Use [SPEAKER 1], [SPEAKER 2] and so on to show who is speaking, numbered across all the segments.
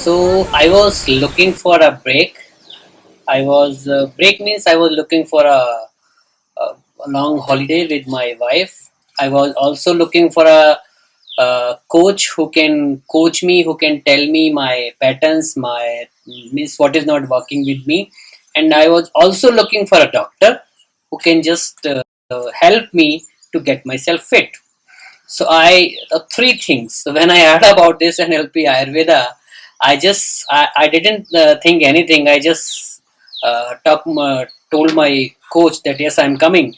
[SPEAKER 1] So I was looking for a break. Break means I was looking for a long holiday with my wife. I was also looking for a coach who can coach me, who can tell me my patterns, my means what is not working with me, and I was also looking for a doctor who can just help me to get myself fit. So three things. So when I heard about this NLP Ayurveda, I didn't think anything. I just told my coach that yes, I'm coming,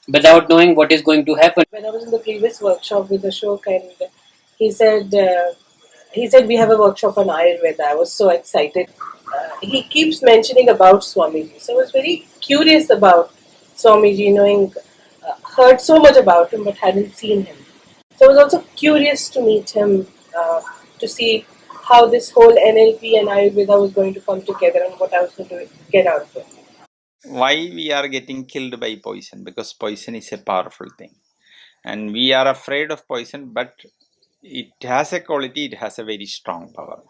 [SPEAKER 1] without knowing what is going to happen.
[SPEAKER 2] When I was in the previous workshop with Ashok, and he said uh, he said we have a workshop on Ayurveda. I was so excited. He keeps mentioning about Swamiji, so I was very curious about Swamiji, knowing heard so much about him but hadn't seen him. So I was also curious to meet him, to see how this whole NLP and Ayurveda was going to come together and what I was going to get out of it.
[SPEAKER 3] Why we are getting killed by poison? Because poison is a powerful thing, and we are afraid of poison, but it has a quality, it has a very strong power.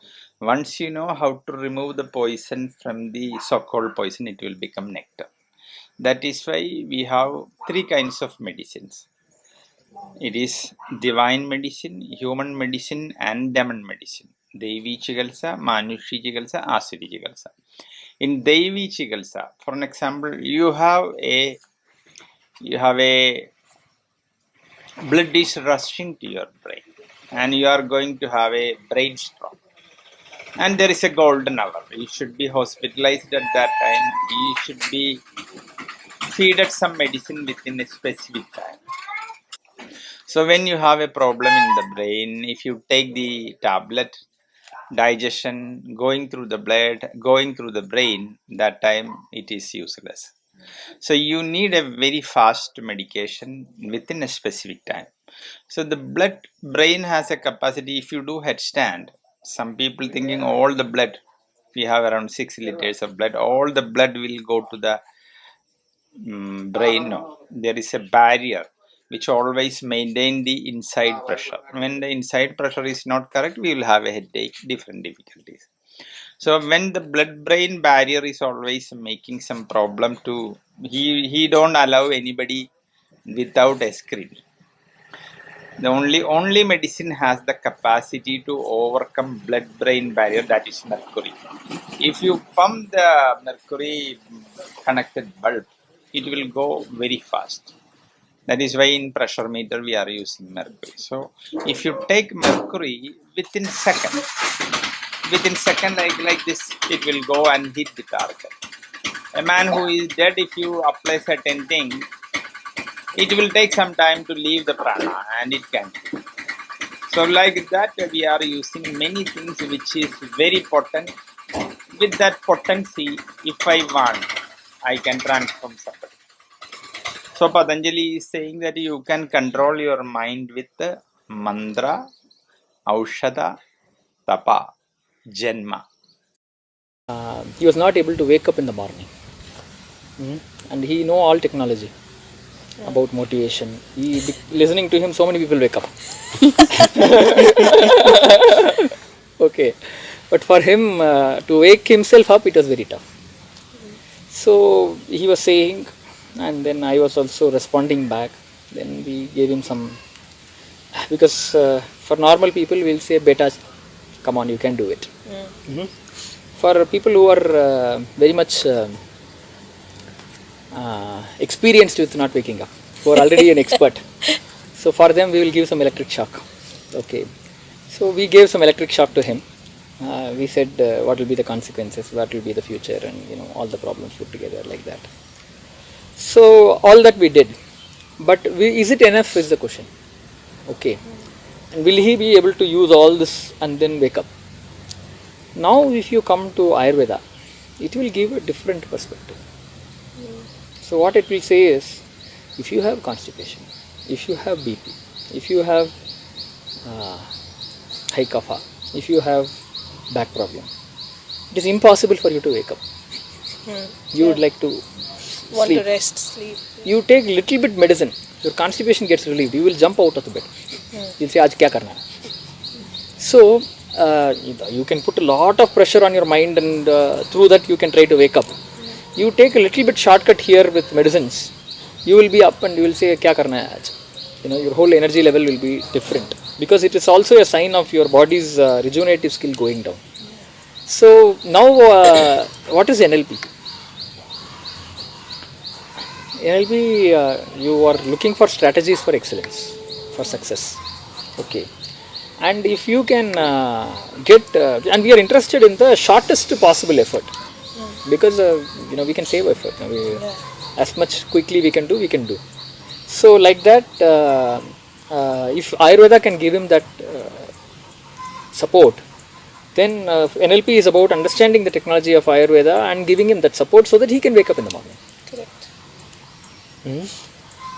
[SPEAKER 3] Once you know how to remove the poison from the so-called poison, it will become nectar. That is why we have three kinds of medicines. It is divine medicine, human medicine, and demon medicine. Devi Chikalsa, Manushi Chikalsa, Asuri Chikalsa. In Devi Chikalsa, for an example, you have a blood is rushing to your brain, and you are going to have a brain stroke. And there is a golden hour. You should be hospitalized at that time. You should be feeded some medicine within a specific time. So when you have a problem in the brain, if you take the tablet, digestion going through the blood, going through the brain, that time it is useless. So you need a very fast medication within a specific time. So the blood brain has a capacity. If you do headstand, some people thinking all the blood, we have around 6 liters of blood, all the blood will go to the brain. No, there is a barrier which always maintain the inside pressure. When the inside pressure is not correct, we will have a headache, different difficulties. So when the blood brain barrier is always making some problem to, he don't allow anybody without a screen. The only medicine has the capacity to overcome blood brain barrier, that is mercury. If you pump the mercury connected bulb, it will go very fast. That is why in pressure meter we are using mercury. So if you take mercury within second, like this, it will go and hit the target. A man who is dead, if you apply certain thing, it will take some time to leave the prana and it can. So like that, we are using many things which is very potent. With that potency, if I want, I can transform somebody. So Patanjali is saying that you can control your mind with the mantra, aushadha, tapa, janma.
[SPEAKER 4] He was not able to wake up in the morning. And he know all technology about motivation. Listening to him, so many people wake up. Okay, but for him to wake himself up, it was very tough. So he was saying, and then I was also responding back. Then we gave him some, because for normal people we'll say, beta, come on, you can do it. For people who are very much experienced with not waking up, who are already an expert, so for them we will give some electric shock. Okay, so we gave some electric shock to him. We said what will be the consequences, what will be the future, and all the problems put together like that. So all that we did, but is it enough is the question. Okay, and will he be able to use all this and then wake up? Now if you come to Ayurveda, it will give a different perspective. So what it will say is, if you have constipation, if you have BP, if you have high kapha, if you have back problem, it is impossible for you to wake up. You would like to
[SPEAKER 2] Want
[SPEAKER 4] sleep.
[SPEAKER 2] to rest, sleep.
[SPEAKER 4] You take little bit medicine, your constipation gets relieved, you will jump out of the bed. You'll say, aaj kya karna hai? So you can put a lot of pressure on your mind, and through that you can try to wake up. You take a little bit shortcut here with medicines, you will be up and you will say kya karna hai aaj. Your whole energy level will be different, because it is also a sign of your body's regenerative skill going down. So now what is NLP? NLP, you are looking for strategies for excellence, for success. Okay. And if you can get, and we are interested in the shortest possible effort, because we can save effort. As much quickly we can do. So like that, if Ayurveda can give him that support, then NLP is about understanding the technology of Ayurveda and giving him that support so that he can wake up in the morning.
[SPEAKER 2] Correct.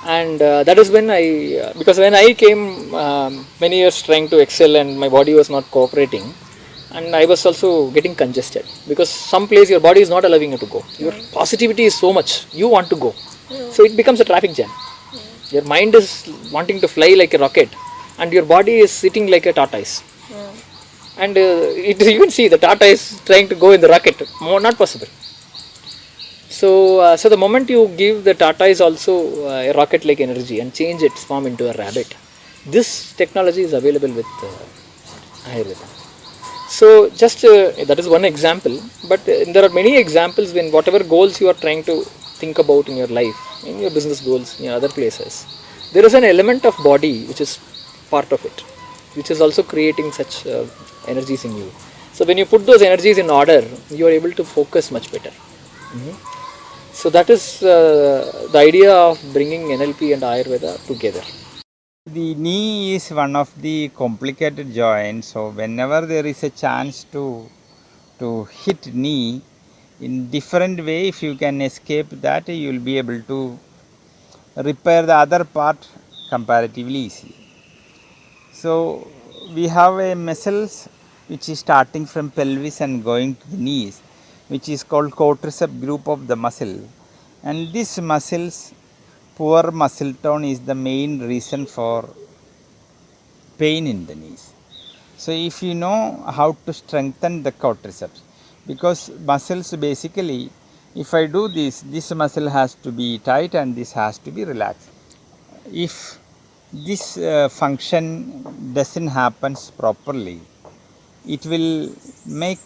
[SPEAKER 4] And that is when because when I came many years trying to excel and my body was not cooperating, and I was also getting congested, because some place your body is not allowing you to go. Your positivity is so much, you want to go. So it becomes a traffic jam. Your mind is wanting to fly like a rocket, and your body is sitting like a tortoise. And you can see the tortoise trying to go in the rocket, not possible. So the moment you give the tortoise also a rocket-like energy and change its form into a rabbit, this technology is available with Ayurveda. So just that is one example, but there are many examples when whatever goals you are trying to think about in your life, in your business goals, in other places, there is an element of body which is part of it, which is also creating such energies in you. So when you put those energies in order, you are able to focus much better. So that is the idea of bringing NLP and Ayurveda together.
[SPEAKER 3] The knee is one of the complicated joints, so whenever there is a chance to hit knee in different way, if you can escape that, you will be able to repair the other part comparatively easy. So we have a muscles which is starting from pelvis and going to the knees, which is called quadriceps group of the muscle, and this muscles, poor muscle tone is the main reason for pain in the knees. So if you know how to strengthen the quadriceps, because muscles basically, if I do this muscle has to be tight and this has to be relaxed. If this function doesn't happen properly, it will make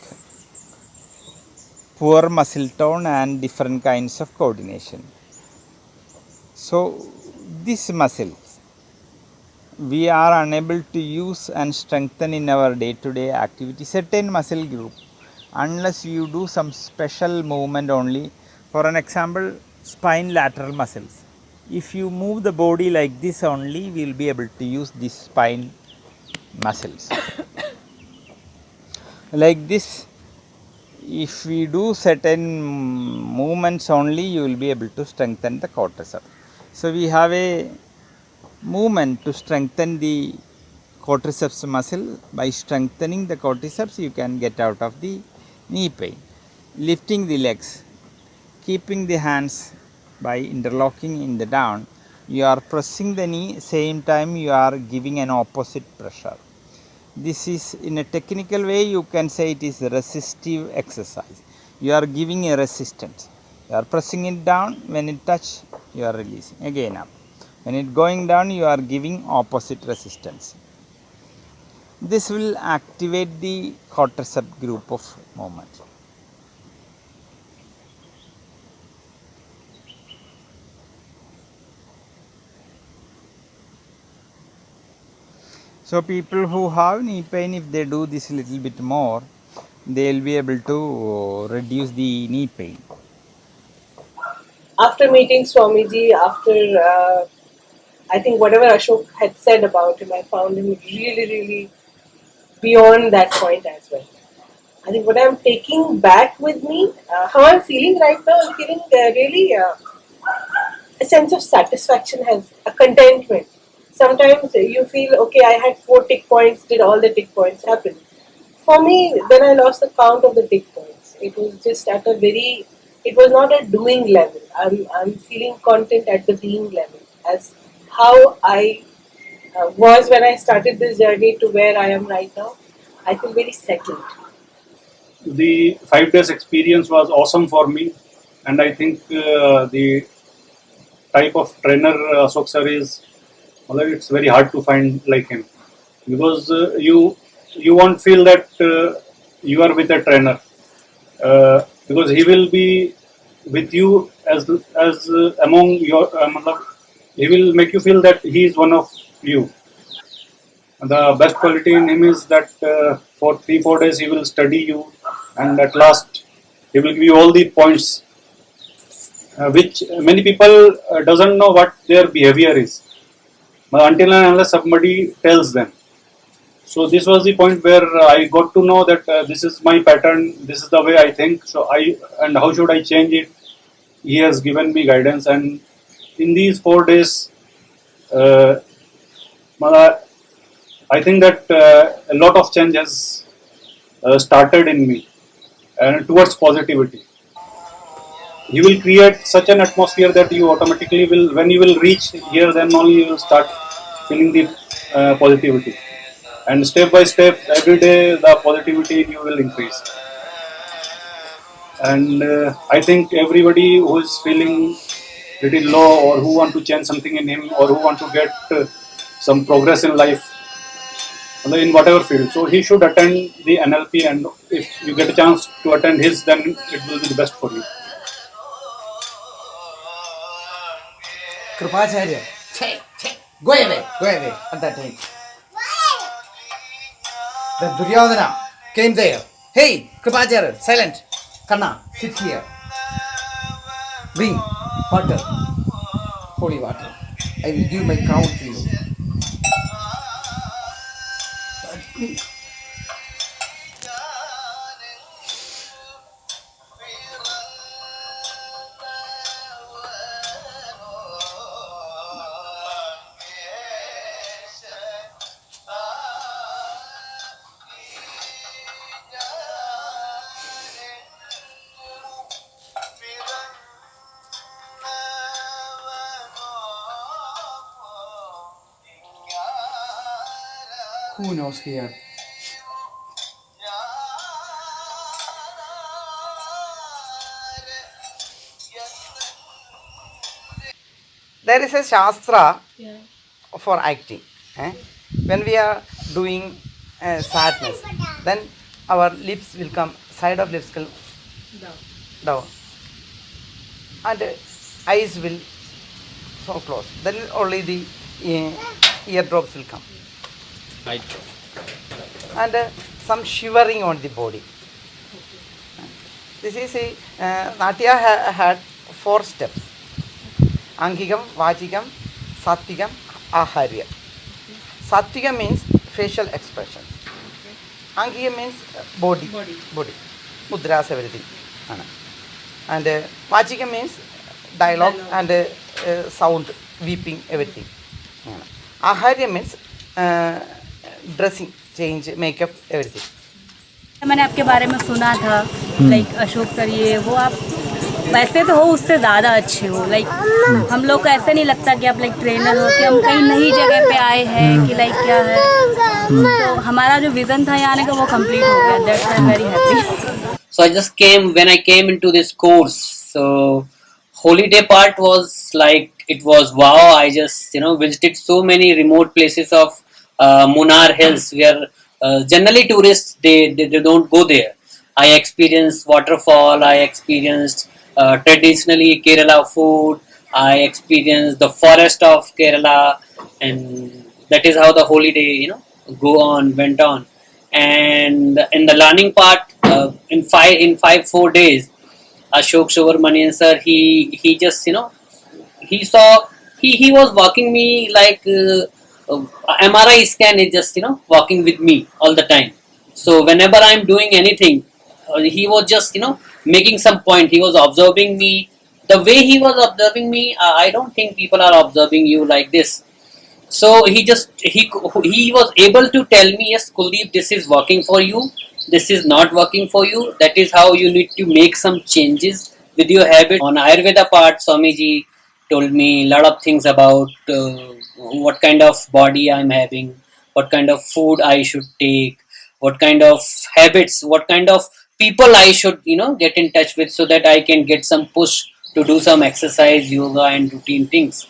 [SPEAKER 3] poor muscle tone and different kinds of coordination. So these muscles we are unable to use and strengthen in our day-to-day activity, certain muscle group, unless you do some special movement only. For an example, spine lateral muscles. If you move the body like this only, we will be able to use these spine muscles. Like this, if we do certain movements only, you will be able to strengthen the quadriceps. So we have a movement to strengthen the quadriceps muscle. By strengthening the quadriceps, you can get out of the knee pain. Lifting the legs, keeping the hands by interlocking in the down, you are pressing the knee, same time you are giving an opposite pressure. This is, in a technical way, you can say it is a resistive exercise. You are giving a resistance. You are pressing it down, when it touch, you are releasing again up. When it going down, you are giving opposite resistance. This will activate the quadriceps group of movement. So people who have knee pain, if they do this little bit more, they will be able to reduce the knee pain.
[SPEAKER 2] After meeting Swamiji, after I think whatever Ashok had said about him, I found him really, really beyond that point as well. I think what I'm taking back with me, how I'm feeling right now, I'm feeling really a sense of satisfaction, has a contentment. Sometimes you feel, okay, I had 4 tick points, did all the tick points happen? For me, then I lost the count of the tick points. It was just at a very, it was not a doing level. I'm feeling content at the being level, as how I was when I started this journey to where I am right now. I feel very settled.
[SPEAKER 5] The 5 days experience was awesome for me, and I think the type of trainer Ashok sir is, well, it's very hard to find like him, because you won't feel that you are with a trainer, because he will be with you as among your matlab, he will make you feel that he is one of you. The best quality in him is that for 3 4 days he will study you, and at last he will give you all the points, which many people doesn't know what their behavior is, but until and unless somebody tells them. So this was the point where I got to know that this is my pattern, this is the way I think. So and how should I change it? He has given me guidance, and in these 4 days, uh, I think that a lot of change has started in me, and towards positivity. He will create such an atmosphere that you automatically will, when you will reach here, then only you will start feeling the positivity. And step by step, every day, the positivity in you will increase. And I think everybody who is feeling little low, or who want to change something in him, or who want to get some progress in life, in whatever field, so he should attend the NLP, and if you get a chance to attend his, then it will be the best for you.
[SPEAKER 6] Kripacharya. Go away at that time. The Duryodhana came there. Hey, Kripacharya, silent. Kanna, sit here. Bring water, holy water. I will give my crown to you. Who knows here? There is a shastra for acting. When we are doing sadness, then our lips will come, side of lips will down, and eyes will so close. Then only the eardrops will come, and some shivering on the body. This is a Natya had 4 steps: Angikam, Vachikam, Satvikam, Aharya. Satvikam means facial expression. Angikam means body. Mudras, everything. And Vachikam means dialogue and sound, weeping, everything. Aharya means dressing, change, makeup, everything.
[SPEAKER 7] मैंने आपके बारे में सुना था, like Ashok sir ये वो, आप वैसे तो हो उससे ज़्यादा अच्छे हो। लाइक हम लोग को ऐसे नहीं लगता कि आप लाइक ट्रेनर हो, कि हम कहीं नई जगह पे आए हैं कि लाइक क्या है। तो हमारा जो विज़न था यहाँ आने का वो कंप्लीट हो गया। That's I am very happy.
[SPEAKER 1] So I just came, when I came into this course, so holiday part was like, it was wow. I just visited so many remote places of Munnar Hills, where generally tourists they don't go there. I experienced waterfall, I experienced traditionally Kerala food, I experienced the forest of Kerala, and that is how the holiday went on. And in the learning part, in 4 days, Ashok Subramanian sir, he just he saw, he was walking me like MRI scan is just walking with me all the time. So whenever I'm doing anything, he was just making some point. He was observing me. The way he was observing me, I don't think people are observing you like this. So he was able to tell me, yes, Kuldeep, this is working for you, this is not working for you. That is how you need to make some changes with your habit. On Ayurveda part, Swamiji told me a lot of things about what kind of body I'm having, what kind of food I should take, what kind of habits, what kind of people I should, get in touch with, so that I can get some push to do some exercise, yoga, and routine things.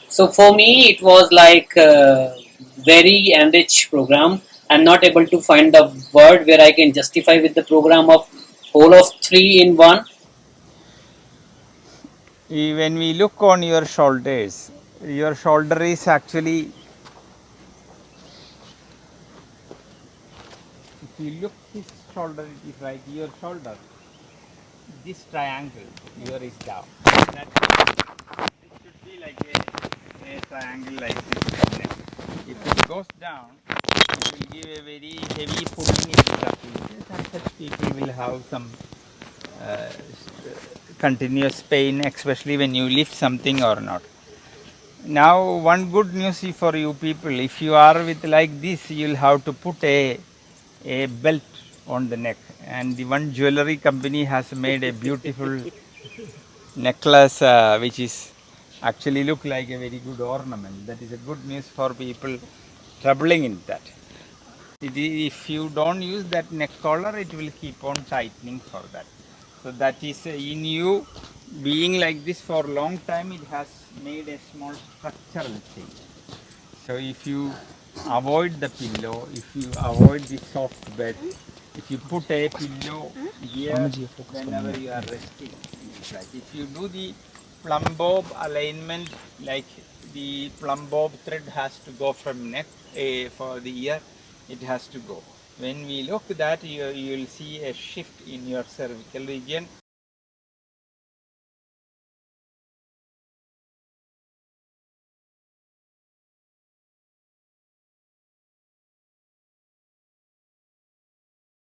[SPEAKER 1] So for me, it was like a very enriched program. I'm not able to find the word where I can justify with the program of whole of 3 in 1.
[SPEAKER 3] When we look on your shoulders, your shoulder is actually, if you look this shoulder, it is like your shoulder. This triangle, here is down. That it should be like a triangle like this. If it goes down, it will give a very heavy pulling in the pelvis, and such people will have some uh, continuous pain, especially when you lift something or not. Now, one good news for you people, if you are with like this, you will have to put a belt on the neck, and the one jewelry company has made a beautiful necklace which is actually look like a very good ornament. That is a good news for people troubling in that. If you don't use that neck collar, it will keep on tightening for that. So that is in you being like this for a long time, it has made a small structural change. So if you avoid the pillow, if you avoid the soft bed, if you put a pillow here whenever you are resting, like if you do the plumb bob alignment, like the plumb bob thread has to go from neck for the ear, it has to go. When we look at that, you will see a shift in your cervical region,